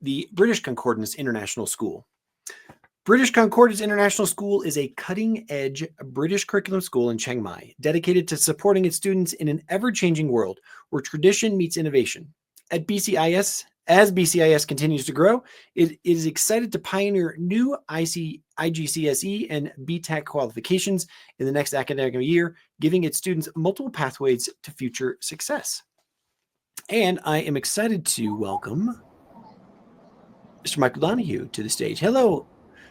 the British Concordance International School. British Concordance International School is a cutting-edge British curriculum school in Chiang Mai, dedicated to supporting its students in an ever-changing world where tradition meets innovation. At BCIS, as BCIS continues to grow, it is excited to pioneer new IGCSE and BTEC qualifications in the next academic year, giving its students multiple pathways to future success. And I am excited to welcome Mr. Michael Donahue to the stage. Hello.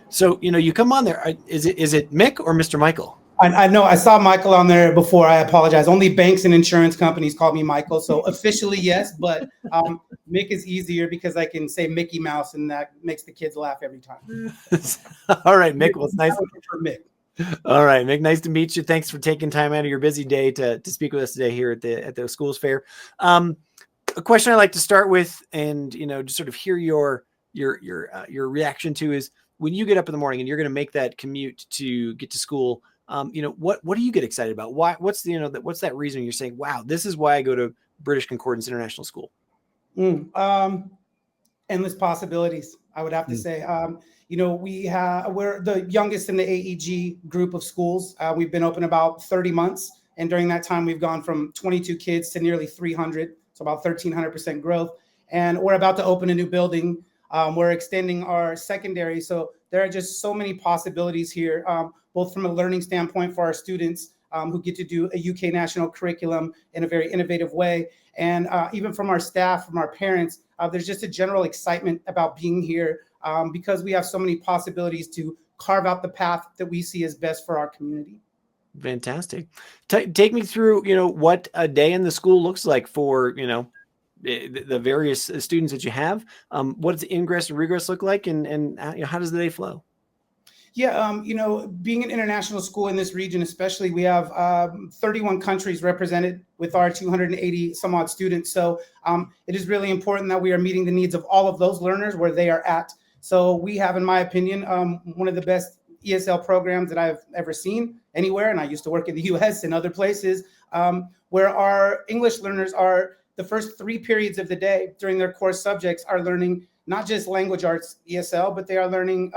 So, you come on there. Is it Mick or Mr. Michael? I know I saw Michael on there before. I apologize. Only banks and insurance companies call me Michael. So officially, yes, but Mick is easier because I can say Mickey Mouse and that makes the kids laugh every time. All right, Mick. Well, it's nice. For Mick. All right, Mick. Nice to meet you. Thanks for taking time out of your busy day to speak with us today here at the schools fair. A question I like to start with, and just sort of hear your reaction to, is when you get up in the morning and you're going to make that commute to get to school. What do you get excited about? Why? What's that reason you're saying, wow, this is why I go to British Concordance International School? Endless possibilities, I would have to say. We're the youngest in the AEG group of schools. We've been open about 30 months. And during that time, we've gone from 22 kids to nearly 300. So about 1,300% growth. And we're about to open a new building. We're extending our secondary. So there are just so many possibilities here, both from a learning standpoint for our students who get to do a UK national curriculum in a very innovative way. And even from our staff, from our parents, there's just a general excitement about being here because we have so many possibilities to carve out the path that we see as best for our community. Fantastic. Take me through, what a day in the school looks like for, the various students that you have. What does ingress and regress look like, and how does the day flow? Yeah, being an international school in this region, especially, we have 31 countries represented with our 280 some odd students. So it is really important that we are meeting the needs of all of those learners where they are at. So we have, in my opinion, one of the best ESL programs that I've ever seen anywhere. And I used to work in the US and other places where our English learners are the first 3 periods of the day during their core subjects are learning not just language arts ESL, but they are learning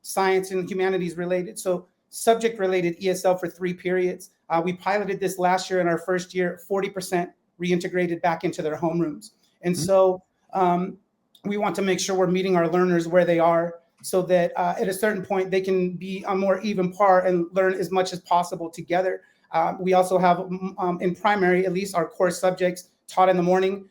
science and humanities related. So subject related ESL for 3 periods. We piloted this last year in our first year, 40% reintegrated back into their homerooms. And so we want to make sure we're meeting our learners where they are so that at a certain point they can be on more even par and learn as much as possible together. We also have in primary, at least, our core subjects taught in the morning.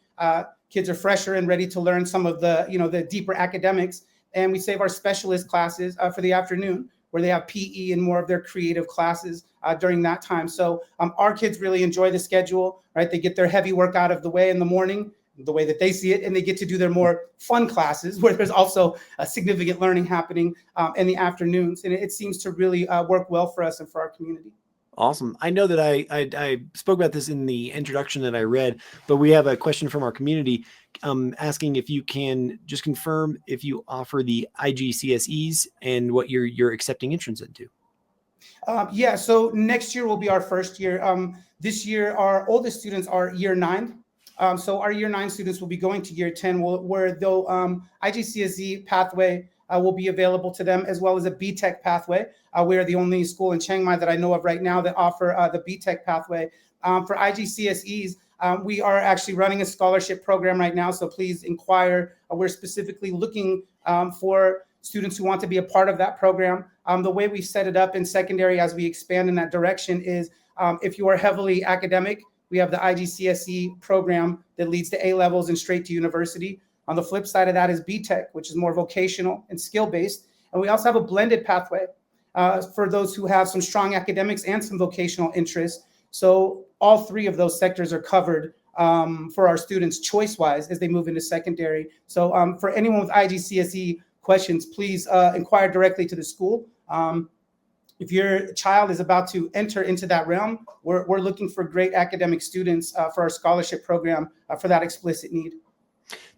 Kids are fresher and ready to learn some of the deeper academics. And we save our specialist classes for the afternoon, where they have PE and more of their creative classes during that time. So our kids really enjoy the schedule, right? They get their heavy work out of the way in the morning, the way that they see it, and they get to do their more fun classes where there's also a significant learning happening in the afternoons. And it seems to really work well for us and for our community. Awesome. I know that I spoke about this in the introduction that I read, but we have a question from our community asking if you can just confirm if you offer the IGCSEs and what you're accepting entrance into. Yeah, so next year will be our first year. This year, our oldest students are year 9. So our year 9 students will be going to year 10, where they'll IGCSE pathway will be available to them, as well as a BTEC pathway. We are the only school in Chiang Mai that I know of right now that offer the BTEC pathway. For IGCSEs, we are actually running a scholarship program right now, so please inquire. We're specifically looking for students who want to be a part of that program. The way we set it up in secondary as we expand in that direction is if you are heavily academic, we have the IGCSE program that leads to A-levels and straight to university. On the flip side of that is BTEC, which is more vocational and skill-based. And we also have a blended pathway for those who have some strong academics and some vocational interests. So all 3 of those sectors are covered for our students choice-wise as they move into secondary. So for anyone with IGCSE questions, please inquire directly to the school. If your child is about to enter into that realm, we're looking for great academic students for our scholarship program for that explicit need.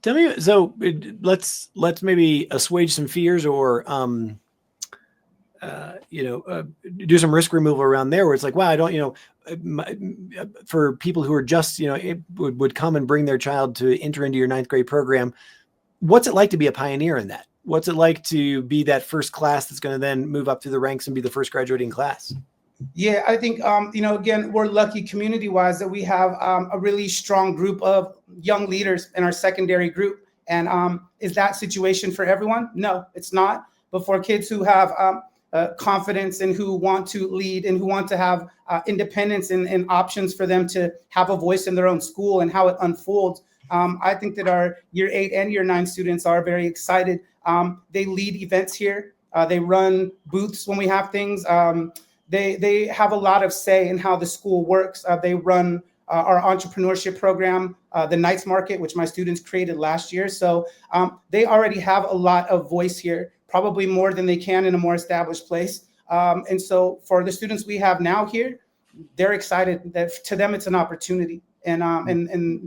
Tell me, so let's maybe assuage some fears or, do some risk removal around there where it's like, wow, I don't, for people who are just, would come and bring their child to enter into your 9th grade program, What's it like to be a pioneer in that? What's it like to be that first class that's going to then move up through the ranks and be the first graduating class? Yeah, I think, again, we're lucky community-wise that we have a really strong group of young leaders in our secondary group. And is that situation for everyone? No, it's not. But for kids who have confidence and who want to lead and who want to have independence and options for them to have a voice in their own school and how it unfolds, I think that our year 8 and year 9 students are very excited. They lead events here. They run booths when we have things. They have a lot of say in how the school works. They run our entrepreneurship program, the Nights Market, which my students created last year. So they already have a lot of voice here, probably more than they can in a more established place. And so for the students we have now here, they're excited that to them it's an opportunity, and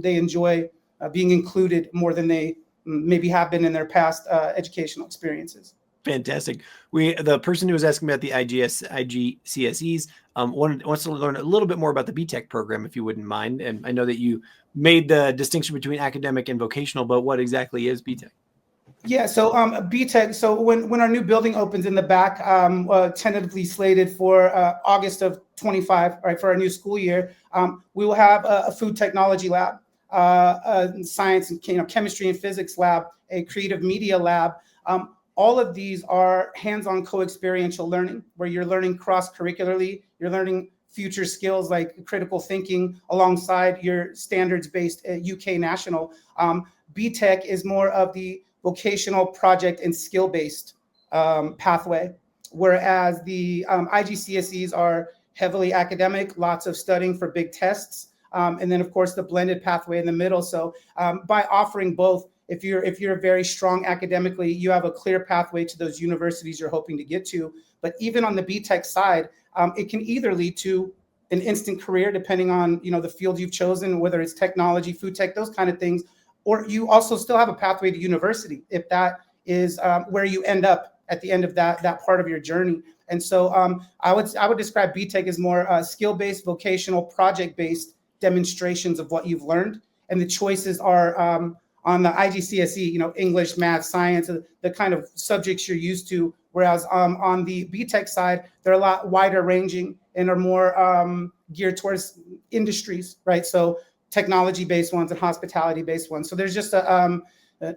they enjoy being included more than they maybe have been in their past educational experiences. Fantastic. The person who was asking about the IGCSEs wants to learn a little bit more about the BTEC program, if you wouldn't mind. And I know that you made the distinction between academic and vocational, but what exactly is BTEC? Yeah, so BTEC, so when our new building opens in the back, tentatively slated for August of 25, right, for our new school year, we will have a food technology lab, a science and chemistry and physics lab, a creative media lab. All of these are hands-on co-experiential learning, where you're learning cross-curricularly, you're learning future skills like critical thinking alongside your standards-based UK national. BTEC is more of the vocational project and skill-based pathway, whereas the IGCSEs are heavily academic, lots of studying for big tests, and then of course the blended pathway in the middle. So by offering both, if you're very strong academically, you have a clear pathway to those universities you're hoping to get to. But even on the BTEC side, it can either lead to an instant career, depending on the field you've chosen, whether it's technology, food tech, those kind of things, or you also still have a pathway to university if that is where you end up at the end of that part of your journey. And so I would describe BTEC as more skill-based, vocational, project-based demonstrations of what you've learned, and the choices are on the IGCSE, English, math, science, the kind of subjects you're used to. Whereas on the BTEC side, they're a lot wider ranging and are more geared towards industries, right? So technology-based ones and hospitality-based ones. So there's just an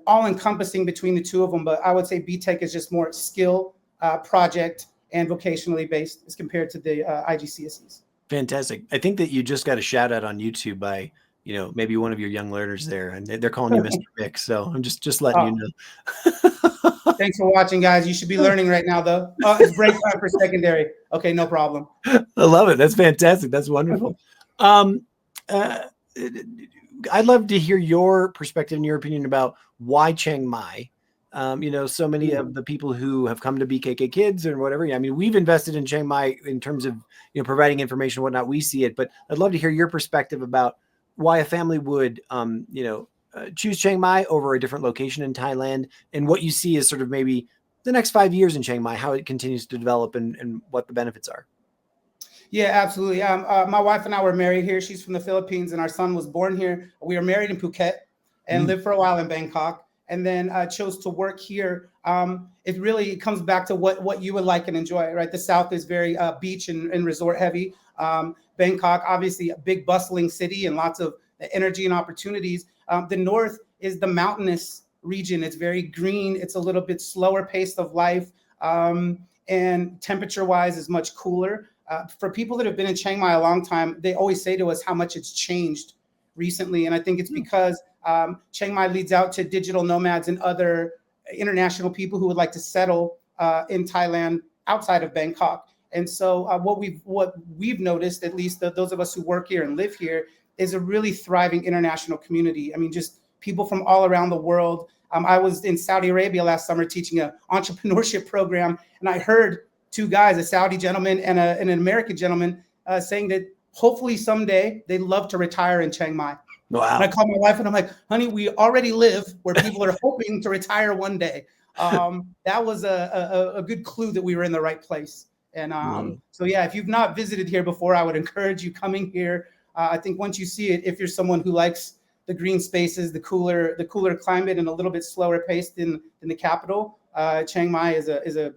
all-encompassing between the two of them. But I would say BTEC is just more skill, project, and vocationally based as compared to the IGCSEs. Fantastic. I think that you just got a shout out on YouTube by maybe one of your young learners there, and they're calling you Mr. Mick. So I'm just letting you know. Thanks for watching, guys. You should be learning right now, though. It's break time for secondary. Okay, no problem. I love it. That's fantastic. That's wonderful. I'd love to hear your perspective and your opinion about why Chiang Mai. So many of the people who have come to BKK Kids or whatever, I mean, we've invested in Chiang Mai in terms of providing information and whatnot. We see it, but I'd love to hear your perspective about why a family would choose Chiang Mai over a different location in Thailand, and what you see as sort of maybe the next 5 years in Chiang Mai, how it continues to develop, and what the benefits are. Yeah, absolutely. My wife and I were married here. She's from the Philippines, and our son was born here. We were married in Phuket and lived for a while in Bangkok, and then chose to work here. It really comes back to what you would like and enjoy, right? The South is very beach and resort heavy. Bangkok, obviously a big bustling city and lots of energy and opportunities. The North is the mountainous region. It's very green. It's a little bit slower pace of life, and temperature-wise is much cooler. For people that have been in Chiang Mai a long time, they always say to us how much it's changed recently. And I think it's because Chiang Mai leads out to digital nomads and other international people who would like to settle in Thailand outside of Bangkok. And so what we've noticed, at least those of us who work here and live here, is a really thriving international community. I mean, just people from all around the world. I was in Saudi Arabia last summer teaching an entrepreneurship program, and I heard two guys, a Saudi gentleman and an American gentleman, saying that hopefully someday they'd love to retire in Chiang Mai. Wow. And I called my wife and I'm like, honey, we already live where people are hoping to retire one day. That was a good clue that we were in the right place. And so, yeah, if you've not visited here before, I would encourage you coming here. I think once you see it, if you're someone who likes the green spaces, the cooler climate, and a little bit slower pace than the capital. Chiang Mai is a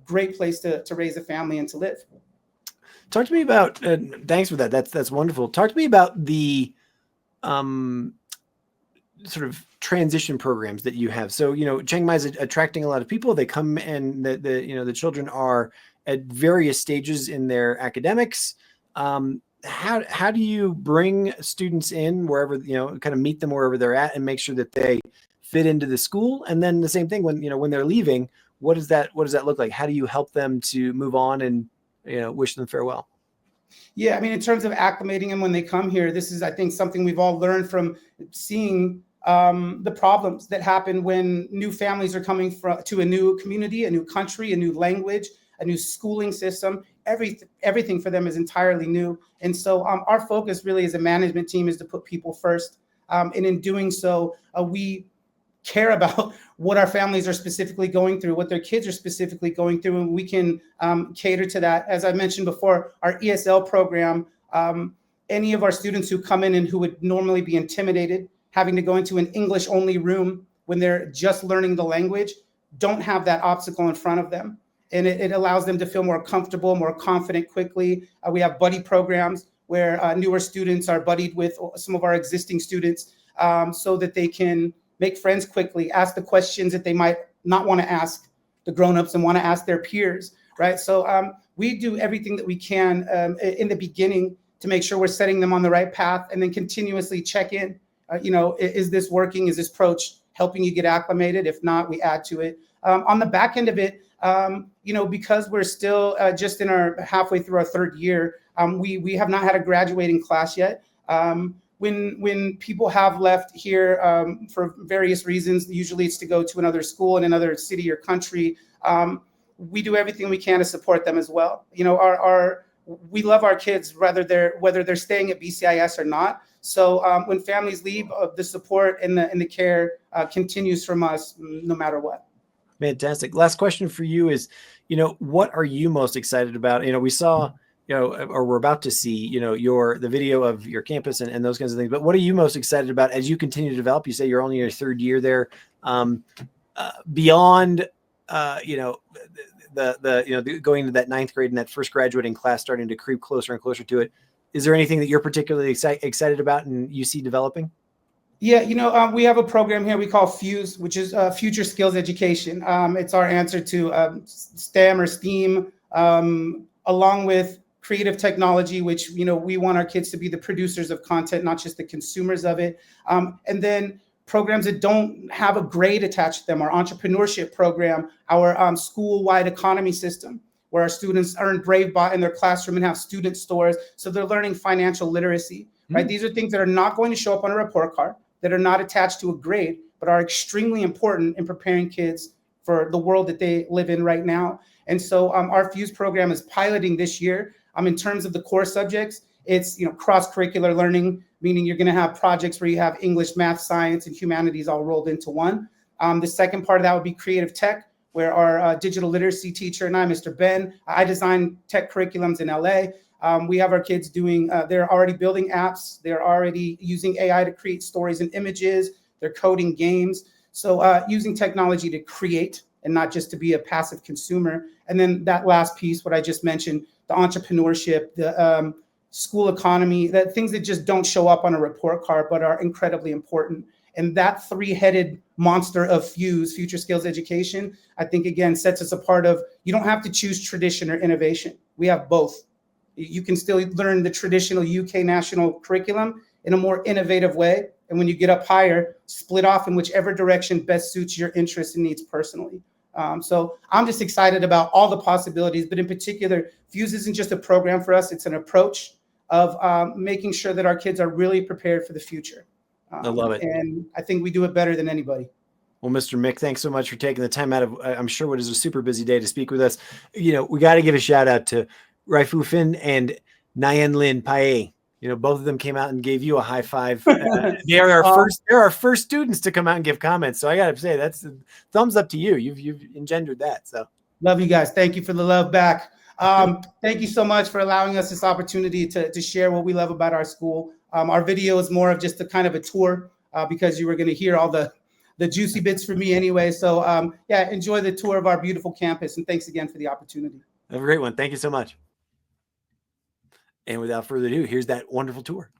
great place to raise a family and to live. Talk to me about. Thanks for that. That's wonderful. Talk to me about the sort of transition programs that you have. So, Chiang Mai is attracting a lot of people. They come and the children are at various stages in their academics. How do you bring students in wherever, kind of meet them wherever they're at and make sure that they fit into the school? And then the same thing when they're leaving, what does that look like? How do you help them to move on and, wish them farewell? Yeah, I mean, in terms of acclimating them when they come here, this is, I think, something we've all learned from seeing the problems that happen when new families are coming to a new community, a new country, a new language, a new schooling system. Everything for them is entirely new. And so our focus really as a management team is to put people first. And in doing so, we care about what our families are specifically going through, what their kids are specifically going through, and we can cater to that. As I mentioned before, our ESL program, any of our students who come in and who would normally be intimidated, having to go into an English-only room when they're just learning the language, don't have that obstacle in front of them. And it allows them to feel more comfortable, more confident quickly. We have buddy programs where newer students are buddied with some of our existing students so that they can make friends quickly, ask the questions that they might not want to ask the grownups and want to ask their peers, right? So we do everything that we can in the beginning to make sure we're setting them on the right path, and then continuously check in. Is this working? Is this approach helping you get acclimated? If not, we add to it. On the back end of it, because we're still just in our halfway through our third year, we have not had a graduating class yet. When people have left here for various reasons, usually it's to go to another school in another city or country, we do everything we can to support them as well. We love our kids whether they're staying at BCIS or not. So when families leave, the support and the care continues from us no matter what. Fantastic. Last question for you is, what are you most excited about? We saw, or we're about to see, the video of your campus and those kinds of things. But what are you most excited about as you continue to develop? You say you're only in your third year there. Beyond, going to that ninth grade and that first graduating class starting to creep closer and closer to it. Is there anything that you're particularly excited about and you see developing? Yeah, we have a program here we call FUSE, which is Future Skills Education. It's our answer to STEM or STEAM, along with creative technology, which, we want our kids to be the producers of content, not just the consumers of it. And then programs that don't have a grade attached to them, our entrepreneurship program, our school-wide economy system, where our students earn BraveBot in their classroom and have student stores. So they're learning financial literacy, right? These are things that are not going to show up on a report card, that are not attached to a grade, but are extremely important in preparing kids for the world that they live in right now. And so our FUSE program is piloting this year. In terms of the core subjects, it's cross-curricular learning, meaning you're going to have projects where you have English, math, science, and humanities all rolled into one. The second part of that would be creative tech, where our digital literacy teacher and I, Mr. Ben, I design tech curriculums in LA. We have our kids they're already building apps. They're already using AI to create stories and images. They're coding games. So using technology to create and not just to be a passive consumer. And then that last piece, what I just mentioned, the entrepreneurship, the school economy, that things that just don't show up on a report card, but are incredibly important. And that three-headed monster of FUSE, Future Skills Education, I think, again, sets us apart of, you don't have to choose tradition or innovation. We have both. You can still learn the traditional UK national curriculum in a more innovative way. And when you get up higher, split off in whichever direction best suits your interests and needs personally. So I'm just excited about all the possibilities, but in particular, FUSE isn't just a program for us. It's an approach of making sure that our kids are really prepared for the future. I love it. And I think we do it better than anybody. Well, Mr. Mick, thanks so much for taking the time out of, I'm sure what is a super busy day, to speak with us. We got to give a shout out to Raifu Fin and Nyan Lin Pae. Both of them came out and gave you a high five. They're our first students to come out and give comments. So I got to say, that's a thumbs up to you. You've engendered that. So love you guys. Thank you for the love back. Thank you so much for allowing us this opportunity to share what we love about our school. Our video is more of just a kind of a tour because you were going to hear all the juicy bits from me anyway. So yeah, enjoy the tour of our beautiful campus. And thanks again for the opportunity. Have a great one. Thank you so much. And without further ado, here's that wonderful tour.